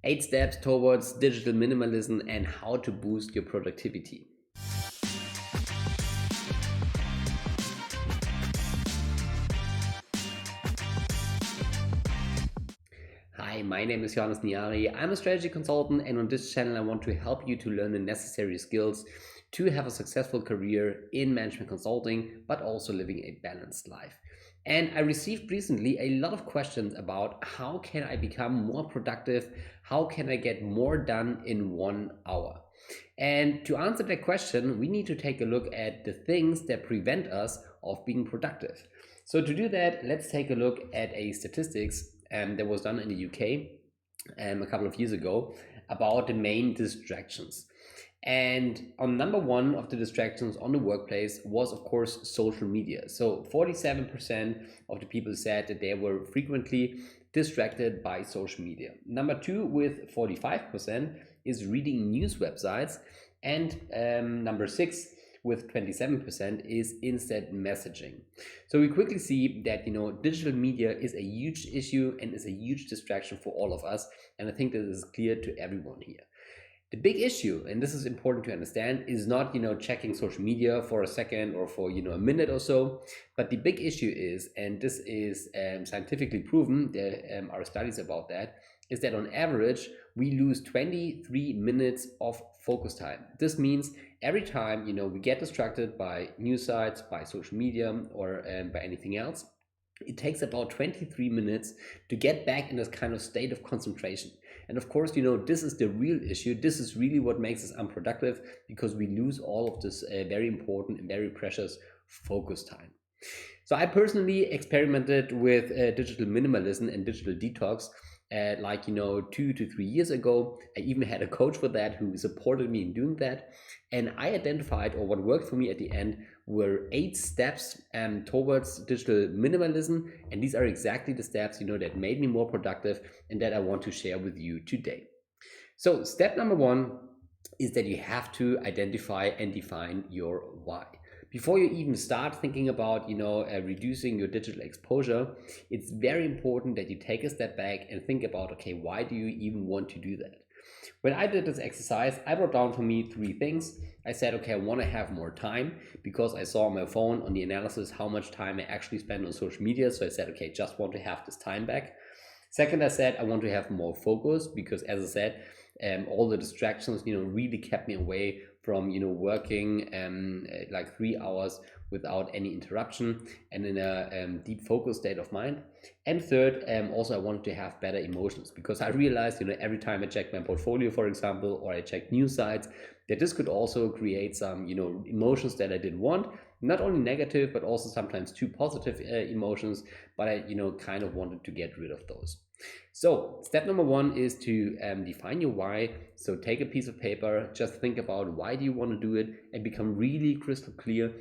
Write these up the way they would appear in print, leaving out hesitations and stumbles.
8 steps towards digital minimalism and how to boost your productivity. Hi, my name is Johannes Niari. I'm a strategy consultant, and on this channel, I want to help you to learn the necessary skills to have a successful career in management consulting, but also living a balanced life. And I received recently a lot of questions about how can I become more productive? How can I get more done in 1 hour? And to answer that question, we need to take a look at the things that prevent us of being productive. So to do that, let's take a look at a statistics that was done in the UK a couple of years ago about the main distractions. And on number one of the distractions on the workplace was, of course, social media. So 47% of the people said that they were frequently distracted by social media. Number two, with 45%, is reading news websites. And number six, with 27%, is instant messaging. So we quickly see that digital media is a huge issue and is a huge distraction for all of us, and I think that is clear to everyone here. The big issue, and this is important to understand, is not checking social media for a second or for a minute or so, but the big issue is, and this is scientifically proven, there are studies about that, is that on average we lose 23 minutes of focus time. This means every time we get distracted by news sites, by social media, or by anything else, it takes about 23 minutes to get back in this kind of state of concentration. And of course, this is the real issue. This is really what makes us unproductive, because we lose all of this very important and very precious focus time. So I personally experimented with digital minimalism and digital detox 2 to 3 years ago. I even had a coach for that who supported me in doing that. And I identified, or what worked for me at the end, were 8 steps towards digital minimalism. And these are exactly the steps, that made me more productive and that I want to share with you today. So step number one is that you have to identify and define your why. Before you even start thinking about reducing your digital exposure, it's very important that you take a step back and think about, okay, why do you even want to do that? When I did this exercise, I wrote down for me 3 things. I said, okay, I want to have more time, because I saw on my phone on the analysis how much time I actually spend on social media. So I said, okay, just want to have this time back. Second, I said I want to have more focus, because as I said, all the distractions really kept me away from working like 3 hours without any interruption and in a deep focus state of mind. And third, also I wanted to have better emotions, because I realized every time I checked my portfolio, for example, or I checked news sites, that this could also create some emotions that I didn't want, not only negative but also sometimes too positive emotions, but I kind of wanted to get rid of those. So step number one is to define your why. So take a piece of paper, just think about why do you want to do it, and become really crystal clear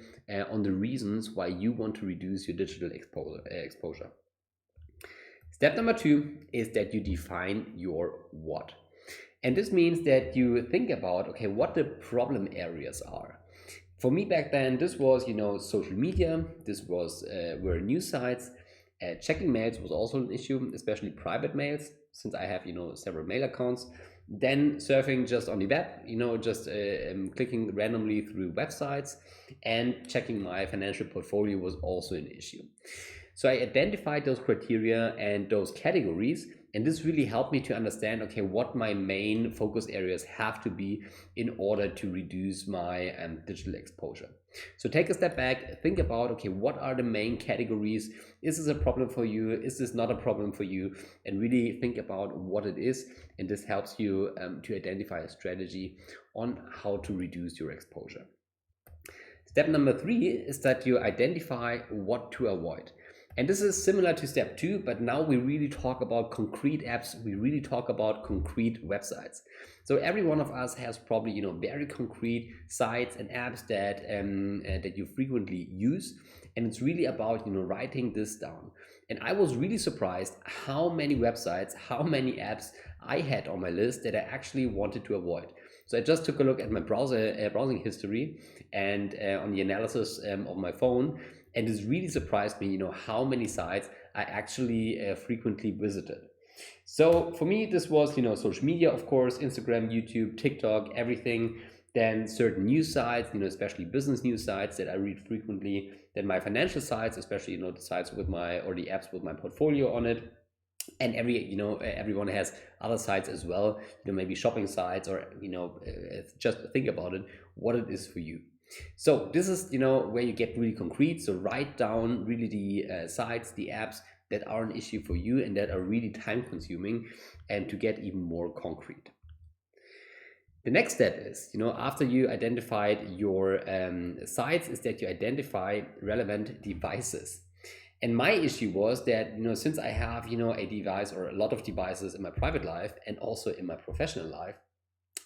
on the reasons why you want to reduce your digital exposure. Step number two is that you define your what. And this means that you think about, okay, what the problem areas are. For me back then, this was, social media, this was were news sites. Checking mails was also an issue, especially private mails, since I have, several mail accounts. Then surfing just on the web, just clicking randomly through websites, and checking my financial portfolio was also an issue. So I identified those criteria and those categories, and this really helped me to understand, okay, what my main focus areas have to be in order to reduce my digital exposure. So take a step back, think about, okay, what are the main categories? Is this a problem for you? Is this not a problem for you? And really think about what it is. And this helps you to identify a strategy on how to reduce your exposure. Step number 3 is that you identify what to avoid. And this is similar to step 2, but now we really talk about concrete apps. We really talk about concrete websites. So every one of us has probably, very concrete sites and apps that that you frequently use. And it's really about, writing this down. And I was really surprised how many websites, how many apps I had on my list that I actually wanted to avoid. So I just took a look at my browsing history and on the analysis of my phone, and this really surprised me, how many sites I actually frequently visited. So for me, this was, social media, of course, Instagram, YouTube, TikTok, everything. Then certain news sites, especially business news sites that I read frequently. Then my financial sites, especially, the sites with my, or the apps with my portfolio on it. And everyone has other sites as well, maybe shopping sites, or just think about it, what it is for you. So this is where you get really concrete. So write down really the sites, the apps that are an issue for you and that are really time consuming, and to get even more concrete. The next step is, after you identified your sites, is that you identify relevant devices. And my issue was that, since I have, a device or a lot of devices in my private life and also in my professional life,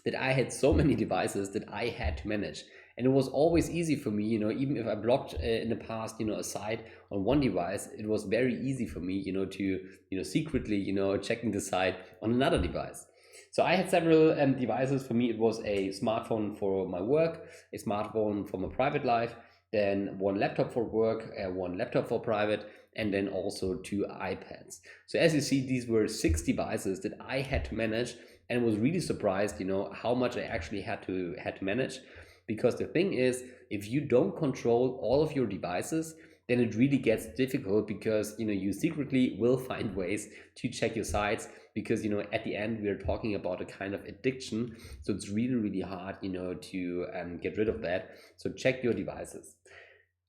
that I had so many devices that I had to manage. And it was always easy for me, even if I blocked in the past, a site on one device, it was very easy for me, to, secretly, checking the site on another device. So I had several devices. For me, it was a smartphone for my work, a smartphone for my private life, then one laptop for work, one laptop for private, and then also two iPads. So as you see, these were 6 devices that I had to manage, and was really surprised, how much I actually had to manage. Because the thing is, if you don't control all of your devices, then it really gets difficult, because you secretly will find ways to check your sites, because at the end we are talking about a kind of addiction. So it's really hard to get rid of that. So check your devices.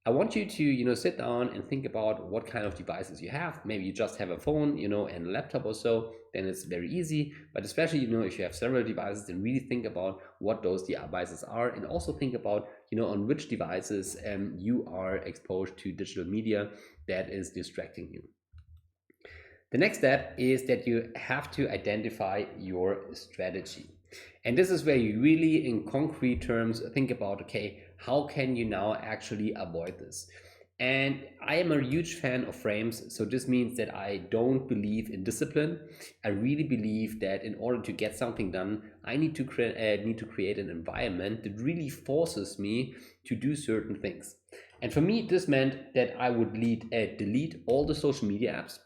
I want you to, sit down and think about what kind of devices you have. Maybe you just have a phone, and a laptop or so, then it's very easy. But especially, if you have several devices, then really think about what those devices are, and also think about, on which devices you are exposed to digital media that is distracting you. The next step is that you have to identify your strategy. And this is where you really, in concrete terms, think about, okay, how can you now actually avoid this? And I am a huge fan of frames. So this means that I don't believe in discipline. I really believe that in order to get something done, I need to create an environment that really forces me to do certain things. And for me, this meant that I would delete all the social media apps.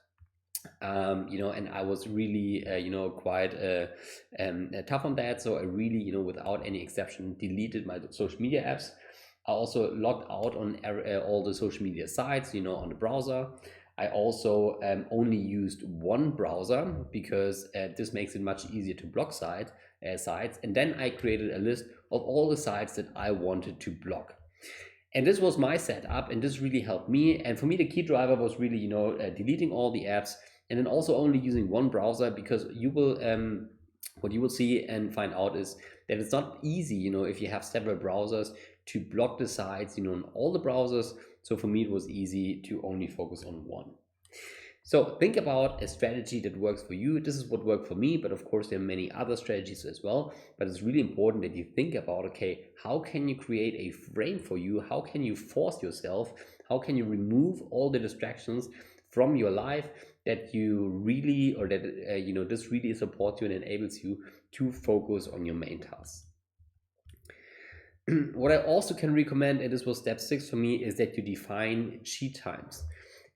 And I was really, quite tough on that. So I really, without any exception, deleted my social media apps. I also logged out on all the social media sites, on the browser. I also only used one browser, because this makes it much easier to block sites. And then I created a list of all the sites that I wanted to block. And this was my setup, and this really helped me. And for me, the key driver was really, deleting all the apps, and then also only using one browser, because you will, what you will see and find out is that it's not easy, if you have several browsers, to block the sites, on all the browsers. So for me, it was easy to only focus on one. So think about a strategy that works for you. This is what worked for me, but of course there are many other strategies as well. But it's really important that you think about, okay, how can you create a frame for you? How can you force yourself? How can you remove all the distractions from your life, that you really, or that this really supports you and enables you to focus on your main tasks. What I also can recommend, and this was step 6 for me, is that you define cheat times.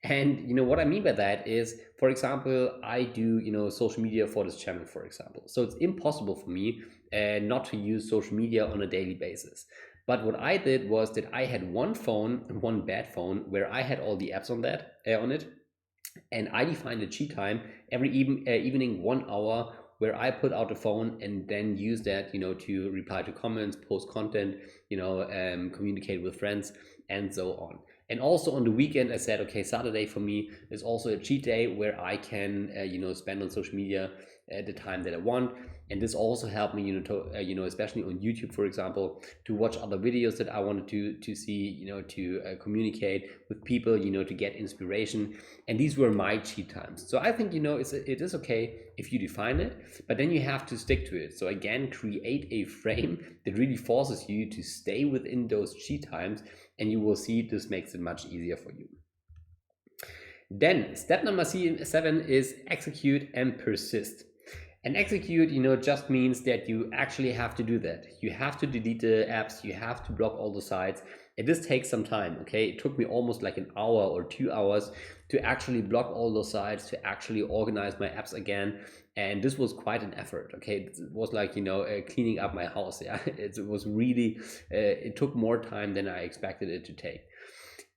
And what I mean by that is, for example, I do social media for this channel, for example. So it's impossible for me not to use social media on a daily basis. But what I did was that I had one phone, one bad phone, where I had all the apps on it, and I defined a cheat time every evening, 1 hour, where I put out the phone and then use that, to reply to comments, post content, communicate with friends, and so on. And also on the weekend, I said, okay, Saturday for me is also a cheat day, where I can, spend on social media at the time that I want. And this also helped me, especially on YouTube, for example, to watch other videos that I wanted to see, to communicate with people, to get inspiration. And these were my cheat times. So I think, it is okay if you define it, but then you have to stick to it. So again, create a frame that really forces you to stay within those cheat times, and you will see this makes it much easier for you. Then step number 7 is execute and persist. And execute, just means that you actually have to do that. You have to delete the apps, you have to block all the sites, And this takes some time, okay? It took me almost like an hour or 2 hours to actually block all those sites, to actually organize my apps again. And this was quite an effort, okay? It was like, cleaning up my house, yeah? It was really, it took more time than I expected it to take.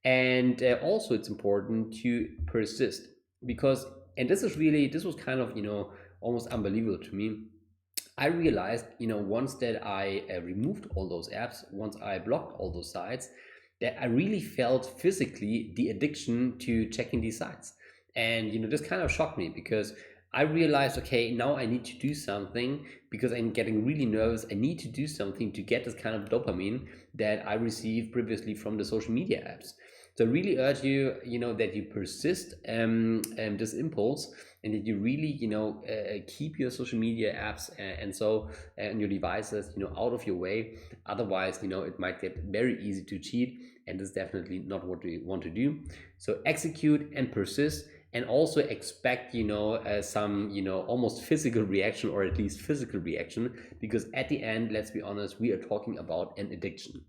And also it's important to persist, because, and this was kind of, almost unbelievable to me. I realized, once that I removed all those apps, once I blocked all those sites, that I really felt physically the addiction to checking these sites. And, this kind of shocked me, because I realized, okay, now I need to do something, because I'm getting really nervous. I need to do something to get this kind of dopamine that I received previously from the social media apps. So I really urge you, that you persist this impulse, and that you really, keep your social media apps and your devices, out of your way. Otherwise, it might get very easy to cheat, and this is definitely not what we want to do. So execute and persist, and also expect, some, almost physical reaction, or at least physical reaction, because at the end, let's be honest, we are talking about an addiction.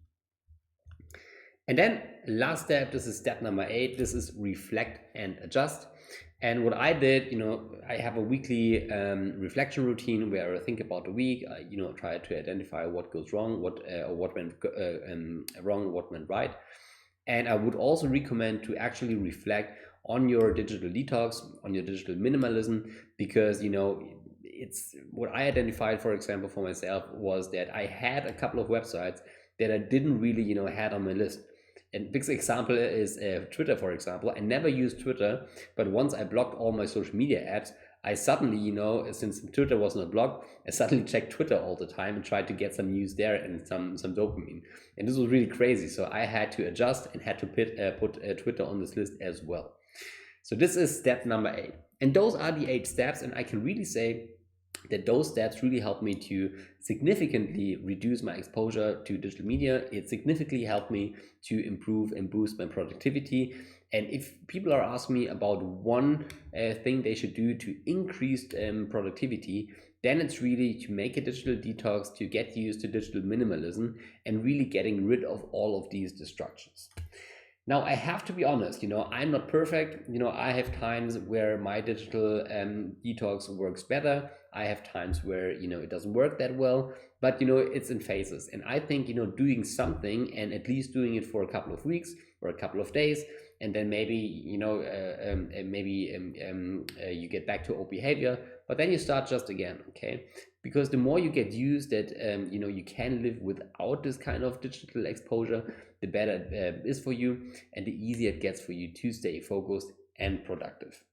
And then last step, this is step number 8. This is reflect and adjust. And what I did, I have a weekly reflection routine where I think about the week. I, try to identify what goes wrong, what went wrong, what went right. And I would also recommend to actually reflect on your digital detox, on your digital minimalism, because, it's what I identified, for example, for myself, was that I had a couple of websites that I didn't really, had on my list. And big example is Twitter, for example. I never used Twitter, but once I blocked all my social media apps, I suddenly, since Twitter was not blocked, I suddenly checked Twitter all the time and tried to get some news there and some dopamine. And this was really crazy. So I had to adjust and had to put Twitter on this list as well. So this is step number 8. And those are the 8 steps. And I can really say that those steps really helped me to significantly reduce my exposure to digital media. It significantly helped me to improve and boost my productivity. And if people are asking me about one thing they should do to increase productivity, then it's really to make a digital detox, to get used to digital minimalism, and really getting rid of all of these distractions. Now, I have to be honest, I'm not perfect. I have times where my digital detox works better. I have times where, it doesn't work that well, but, it's in phases. And I think, doing something, and at least doing it for a couple of weeks or a couple of days, and then maybe, you get back to old behavior, but then you start just again, okay? Because the more you get used that, you can live without this kind of digital exposure, the better it is for you, and the easier it gets for you to stay focused and productive.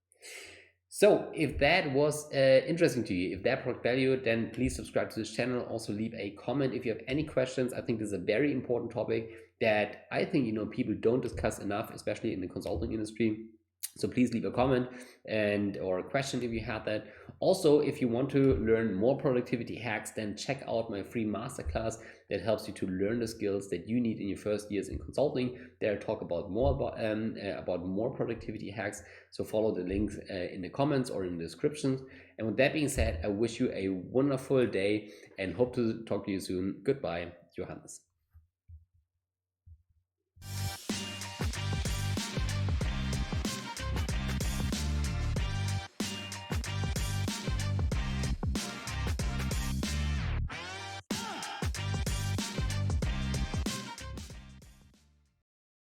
So if that was interesting to you, if that brought value, then please subscribe to this channel. Also leave a comment if you have any questions. I think this is a very important topic that I think, people don't discuss enough, especially in the consulting industry. So please leave a comment or a question if you have that. Also, if you want to learn more productivity hacks, then check out my free masterclass that helps you to learn the skills that you need in your first years in consulting. There I talk about more productivity hacks. So follow the links in the comments or in the descriptions. And with that being said, I wish you a wonderful day and hope to talk to you soon. Goodbye, Johannes.